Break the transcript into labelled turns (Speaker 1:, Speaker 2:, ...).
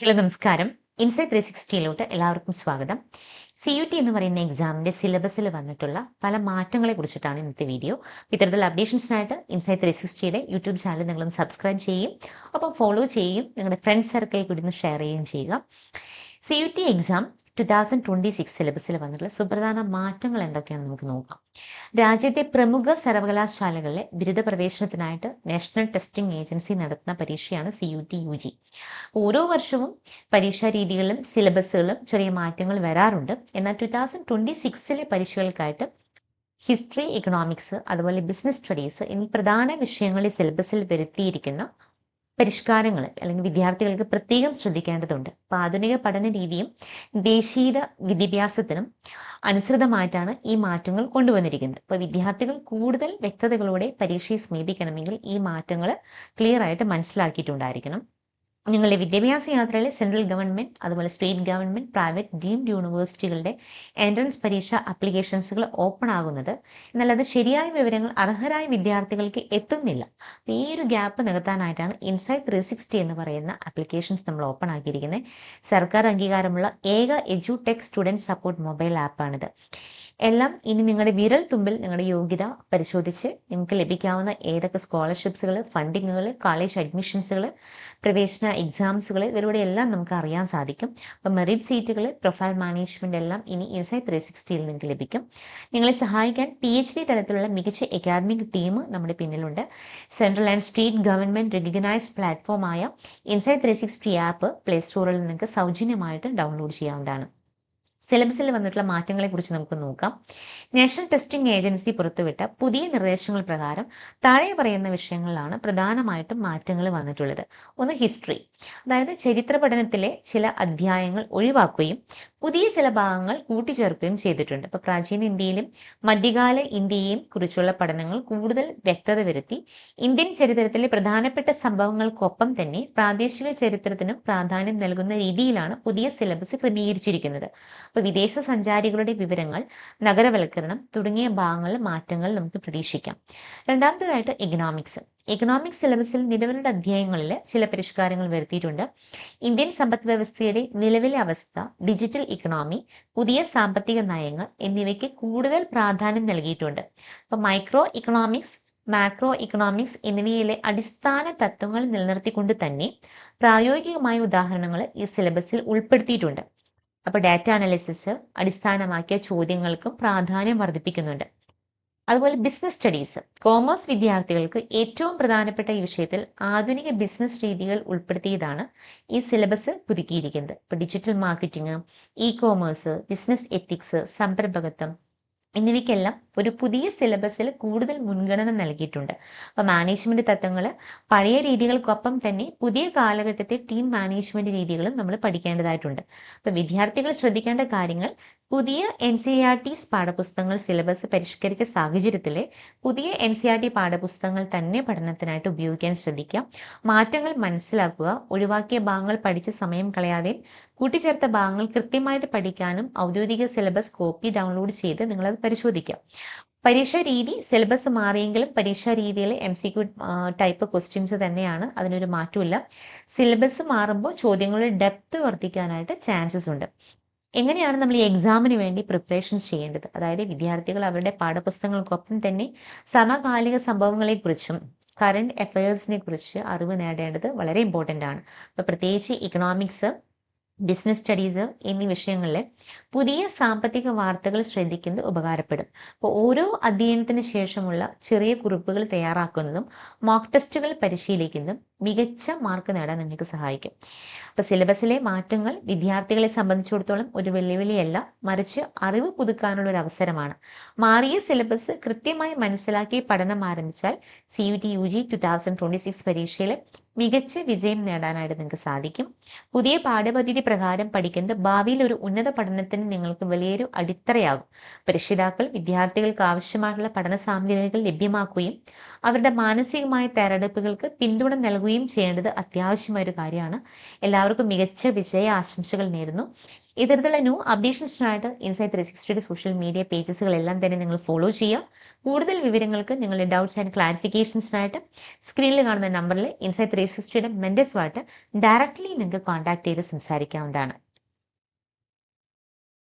Speaker 1: Hello നമസ്കാരം. Insight 360യിലോട്ട് എല്ലാവർക്കും സ്വാഗതം. CUT എന്ന് പറയുന്ന എക്സാമിന്റെ സിലബസിൽ വന്നിട്ടുള്ള പല മാറ്റങ്ങളെ കുറിച്ചിട്ടാണ് ഇന്നത്തെ വീഡിയോ. ഇത്തരത്തിലുള്ള അപ്ഡേഷൻസിനായിട്ട് ഇൻസൈറ്റ് 360യുടെ യൂട്യൂബ് ചാനൽ നിങ്ങളൊന്ന് സബ്സ്ക്രൈബ് ചെയ്യും, ഒപ്പം ഫോളോ ചെയ്യും, നിങ്ങളുടെ ഫ്രണ്ട്സ് സർക്കിളിൽ കൂടി ഒന്ന് ഷെയർ ചെയ്യുകയും ചെയ്യുക. CUT എക്സാം 2026 സിലബസിൽ വന്നിട്ടുള്ള സുപ്രധാന മാറ്റങ്ങൾ എന്തൊക്കെയാണെന്ന് നമുക്ക് നോക്കാം. രാജ്യത്തെ പ്രമുഖ സർവകലാശാലകളിലെ ബിരുദ പ്രവേശനത്തിനായിട്ട് നാഷണൽ ടെസ്റ്റിംഗ് ഏജൻസി നടത്തുന്ന പരീക്ഷയാണ് CUT UG. ഓരോ വർഷവും പരീക്ഷാ രീതികളിലും സിലബസുകളിലും ചെറിയ മാറ്റങ്ങൾ വരാറുണ്ട്. എന്നാൽ 2026ലെ പരീക്ഷകൾക്കായിട്ട് ഹിസ്റ്ററി, ഇക്കണോമിക്സ്, അതുപോലെ ബിസിനസ് സ്റ്റഡീസ് എന്നീ പ്രധാന വിഷയങ്ങളിൽ സിലബസിൽ വരുത്തിയിരിക്കുന്ന പരിഷ്കാരങ്ങൾ അല്ലെങ്കിൽ വിദ്യാർത്ഥികൾക്ക് പ്രത്യേകം ശ്രദ്ധിക്കേണ്ടതുണ്ട്. അപ്പോൾ ആധുനിക പഠന രീതിയും ദേശീയ വിദ്യാഭ്യാസത്തിനും അനുസൃതമായിട്ടാണ് ഈ മാറ്റങ്ങൾ കൊണ്ടുവന്നിരിക്കുന്നത്. അപ്പോൾ വിദ്യാർത്ഥികൾ കൂടുതൽ വ്യക്തതകളോടെ പരീക്ഷയെ സമീപിക്കണമെങ്കിൽ ഈ മാറ്റങ്ങൾ ക്ലിയർ ആയിട്ട് മനസ്സിലാക്കിയിട്ടുണ്ടായിരിക്കണം. നിങ്ങളുടെ വിദ്യാഭ്യാസ യാത്രയിൽ സെൻട്രൽ ഗവൺമെന്റ്, അതുപോലെ സ്റ്റേറ്റ് ഗവൺമെന്റ്, പ്രൈവറ്റ് ഡീംഡ് യൂണിവേഴ്സിറ്റികളുടെ എൻട്രൻസ് പരീക്ഷ ആപ്ലിക്കേഷൻസുകൾ ഓപ്പൺ ആകുന്നത്, എന്നാൽ അത് ശരിയായ വിവരങ്ങൾ അർഹരായ വിദ്യാർത്ഥികൾക്ക് എത്തുന്നില്ല. ഈ ഒരു ഗ്യാപ്പ് നികത്താനായിട്ടാണ് ഇൻസൈറ്റ് 360 എന്ന് പറയുന്ന ആപ്ലിക്കേഷൻസ് നമ്മൾ ഓപ്പൺ ആക്കിയിരിക്കുന്നത്. സർക്കാർ അംഗീകാരമുള്ള ഏക എഡ്യൂടെക് സ്റ്റുഡൻറ് സപ്പോർട്ട് മൊബൈൽ ആപ്പാണിത്. എല്ലാം ഇനി നിങ്ങളുടെ വിരൽ തുമ്പിൽ നിങ്ങളുടെ യോഗ്യത പരിശോധിച്ച് നിങ്ങൾക്ക് ലഭിക്കാവുന്ന ഏതൊക്കെ സ്കോളർഷിപ്സുകൾ, ഫണ്ടിങ്ങുകൾ, കോളേജ് അഡ്മിഷൻസുകൾ, പ്രവേശന എക്സാംസുകൾ, ഇതിലൂടെ എല്ലാം നമുക്ക് അറിയാൻ സാധിക്കും. അപ്പം മെറിറ്റ് സീറ്റുകൾ, പ്രൊഫൈൽ മാനേജ്മെന്റ് എല്ലാം ഇനി ഇൻസൈറ്റ് 360യിൽ നിങ്ങൾക്ക് ലഭിക്കും. നിങ്ങളെ സഹായിക്കാൻ PhD തലത്തിലുള്ള മികച്ച അക്കാദമിക് ടീം നമ്മുടെ പിന്നിലുണ്ട്. Central and state government recognised പ്ലാറ്റ്ഫോമായ ഇൻസൈറ്റ് 360 ആപ്പ് പ്ലേ സ്റ്റോറിൽ നിങ്ങൾക്ക് സൗജന്യമായിട്ട് ഡൗൺലോഡ് ചെയ്യാവുന്നതാണ്. സിലബസിൽ വന്നിട്ടുള്ള മാറ്റങ്ങളെ കുറിച്ച് നമുക്ക് നോക്കാം. നാഷണൽ ടെസ്റ്റിംഗ് ഏജൻസി പുറത്തുവിട്ട പുതിയ നിർദ്ദേശങ്ങൾ പ്രകാരം താഴെ പറയുന്ന വിഷയങ്ങളിലാണ് പ്രധാനമായിട്ടും മാറ്റങ്ങൾ വന്നിട്ടുള്ളത്. ഒന്ന്, ഹിസ്റ്ററി, അതായത് ചരിത്ര പഠനത്തിലെ ചില അധ്യായങ്ങൾ ഒഴിവാക്കുകയും പുതിയ ചില ഭാഗങ്ങൾ കൂട്ടിച്ചേർക്കുകയും ചെയ്തിട്ടുണ്ട്. ഇപ്പൊ പ്രാചീന ഇന്ത്യയിലും മധ്യകാല ഇന്ത്യയെയും കുറിച്ചുള്ള പഠനങ്ങൾ കൂടുതൽ വ്യക്തത വരുത്തി ഇന്ത്യൻ ചരിത്രത്തിലെ പ്രധാനപ്പെട്ട സംഭവങ്ങൾക്കൊപ്പം തന്നെ പ്രാദേശിക ചരിത്രത്തിനും പ്രാധാന്യം നൽകുന്ന രീതിയിലാണ് പുതിയ സിലബസ് ക്രമീകരിച്ചിരിക്കുന്നത്. അപ്പൊ വിദേശ സഞ്ചാരികളുടെ വിവരങ്ങൾ, നഗരവൽക്കരണം തുടങ്ങിയ ഭാഗങ്ങളിൽ മാറ്റങ്ങൾ നമുക്ക് പ്രതീക്ഷിക്കാം. രണ്ടാമത്തേതായിട്ട് എക്കണോമിക്സ് സിലബസിൽ നിലവിലുള്ള അധ്യായങ്ങളിൽ ചില പരിഷ്കാരങ്ങൾ വരുത്തിയിട്ടുണ്ട്. ഇന്ത്യൻ സമ്പദ് വ്യവസ്ഥയുടെ നിലവിലെ അവസ്ഥ, ഡിജിറ്റൽ ഇക്കണോമി, പുതിയ സാമ്പത്തിക നയങ്ങൾ എന്നിവയ്ക്ക് കൂടുതൽ പ്രാധാന്യം നൽകിയിട്ടുണ്ട്. അപ്പൊ മൈക്രോ ഇക്കണോമിക്സ്, മാക്രോ ഇക്കണോമിക്സ് എന്നിവയിലെ അടിസ്ഥാന തത്വങ്ങൾ നിലനിർത്തിക്കൊണ്ട് തന്നെ പ്രായോഗികമായ ഉദാഹരണങ്ങൾ ഈ സിലബസിൽ ഉൾപ്പെടുത്തിയിട്ടുണ്ട്. അപ്പൊ ഡാറ്റ അനാലിസിസ് അടിസ്ഥാനമാക്കിയ ചോദ്യങ്ങൾക്കും പ്രാധാന്യം വർദ്ധിപ്പിക്കുന്നുണ്ട്. അതുപോലെ ബിസിനസ് സ്റ്റഡീസ്, കോമേഴ്സ് വിദ്യാർത്ഥികൾക്ക് ഏറ്റവും പ്രധാനപ്പെട്ട ഈ വിഷയത്തിൽ ആധുനിക ബിസിനസ് രീതികൾ ഉൾപ്പെടുത്തിയതാണ് ഈ സിലബസ് പുതുക്കിയിരിക്കുന്നത്. ഇപ്പൊ digital marketing, commerce, business ethics, സംരംഭകത്വം എന്നിവയ്ക്കെല്ലാം ഒരു പുതിയ സിലബസിൽ കൂടുതൽ മുൻഗണന നൽകിയിട്ടുണ്ട്. അപ്പൊ മാനേജ്മെന്റ് തത്വങ്ങൾ പഴയ രീതികൾക്കൊപ്പം തന്നെ പുതിയ കാലഘട്ടത്തെ ടീം മാനേജ്മെന്റ് രീതികളും നമ്മൾ പഠിക്കേണ്ടതായിട്ടുണ്ട്. അപ്പൊ വിദ്യാർത്ഥികൾ ശ്രദ്ധിക്കേണ്ട കാര്യങ്ങൾ: പുതിയ NCERT പാഠപുസ്തകങ്ങൾ സിലബസ് പരിഷ്കരിച്ച സാഹചര്യത്തിൽ പുതിയ NCERT പാഠപുസ്തകങ്ങൾ തന്നെ പഠനത്തിനായിട്ട് ഉപയോഗിക്കാൻ ശ്രദ്ധിക്കാം. മാറ്റങ്ങൾ മനസ്സിലാക്കുക, ഒഴിവാക്കിയ ഭാഗങ്ങൾ പഠിച്ച് സമയം കളയാതെയും കൂട്ടിച്ചേർത്ത ഭാഗങ്ങൾ കൃത്യമായിട്ട് പഠിക്കാനും ഔദ്യോഗിക സിലബസ് കോപ്പി ഡൗൺലോഡ് ചെയ്ത് നിങ്ങളത് പരിശോധിക്കാം. പരീക്ഷാ രീതി സിലബസ് മാറിയെങ്കിലും പരീക്ഷാ രീതിയിൽ MCQ ടൈപ്പ് ക്വസ്റ്റ്യൻസ് തന്നെയാണ്, അതിനൊരു മാറ്റമില്ല. സിലബസ് മാറുമ്പോൾ ചോദ്യങ്ങളുടെ ഡെപ്ത് വർദ്ധിക്കാനായിട്ട് ചാൻസസ് ഉണ്ട്. എങ്ങനെയാണ് നമ്മൾ ഈ എക്സാമിന് വേണ്ടി പ്രിപ്പറേഷൻസ് ചെയ്യേണ്ടത്? അതായത് വിദ്യാർത്ഥികൾ അവരുടെ പാഠപുസ്തകങ്ങൾക്കൊപ്പം തന്നെ സമകാലിക സംഭവങ്ങളെക്കുറിച്ചും കറണ്ട് അഫയേഴ്സിനെ കുറിച്ച് അറിവ് നേടേണ്ടത് വളരെ ഇമ്പോർട്ടൻ്റ് ആണ്. അപ്പോൾ പ്രത്യേകിച്ച് ഇക്കണോമിക്സ്, ബിസിനസ് സ്റ്റഡീസ് എന്നീ വിഷയങ്ങളിൽ പുതിയ സാമ്പത്തിക വാർത്തകൾ ശ്രദ്ധിക്കുന്നത് ഉപകാരപ്പെടും. അപ്പോൾ ഓരോ അധ്യയനത്തിന് ശേഷമുള്ള ചെറിയ കുറിപ്പുകൾ തയ്യാറാക്കുന്നതും മോക്ക് ടെസ്റ്റുകൾ പരിശീലിക്കുന്നതും മികച്ച മാർക്ക് നേടാൻ നിങ്ങൾക്ക് സഹായിക്കും. അപ്പോൾ സിലബസിലെ മാറ്റങ്ങൾ വിദ്യാർത്ഥികളെ സംബന്ധിച്ചിടത്തോളം ഒരു വെല്ലുവിളിയല്ല, മറിച്ച് അറിവ് പുതുക്കാനുള്ള ഒരു അവസരമാണ്. മാറിയ സിലബസ് കൃത്യമായി മനസ്സിലാക്കി പഠനം ആരംഭിച്ചാൽ CUT UG 2026 പരീക്ഷയിൽ മികച്ച വിജയം നേടാനായിട്ട് നിങ്ങൾക്ക് സാധിക്കും. പുതിയ പാഠ്യപദ്ധതി പ്രകാരം പഠിക്കുന്നത് ഭാവിയിൽ ഒരു ഉന്നത പഠനത്തിന് നിങ്ങൾക്ക് വലിയൊരു അടിത്തറയാകും. രക്ഷിതാക്കൾ വിദ്യാർത്ഥികൾക്ക് ആവശ്യമായിട്ടുള്ള പഠന സാമഗ്രികൾ ലഭ്യമാക്കുകയും അവരുടെ മാനസികമായ തയ്യാറെടുപ്പുകൾക്ക് പിന്തുണ നൽകുകയും ചെയ്യുകയും ചെയ്യേണ്ടത് അത്യാവശ്യമായ ഒരു കാര്യമാണ്. എല്ലാവർക്കും മികച്ച വിജയ ആശംസകൾ നേരുന്നു. ഇത്തരത്തിലുള്ള ന്യൂ അപ്ഡേഷൻസിനായിട്ട് ഇൻസൈറ്റ് 360യുടെ സോഷ്യൽ മീഡിയ പേജസുകളെല്ലാം തന്നെ നിങ്ങൾ ഫോളോ ചെയ്യുക. കൂടുതൽ വിവരങ്ങൾക്ക് നിങ്ങളുടെ ഡൗട്ട്സ് ആൻഡ് ക്ലാരിഫിക്കേഷൻസിനായിട്ട് സ്ക്രീനിൽ കാണുന്ന നമ്പറിൽ ഇൻസൈറ്റ് 360യുടെ മെന്റേഴ്സുമായിട്ട് ഡയറക്റ്റ്ലി നിങ്ങൾക്ക് കോൺടാക്ട് ചെയ്ത് സംസാരിക്കാവുന്നതാണ്.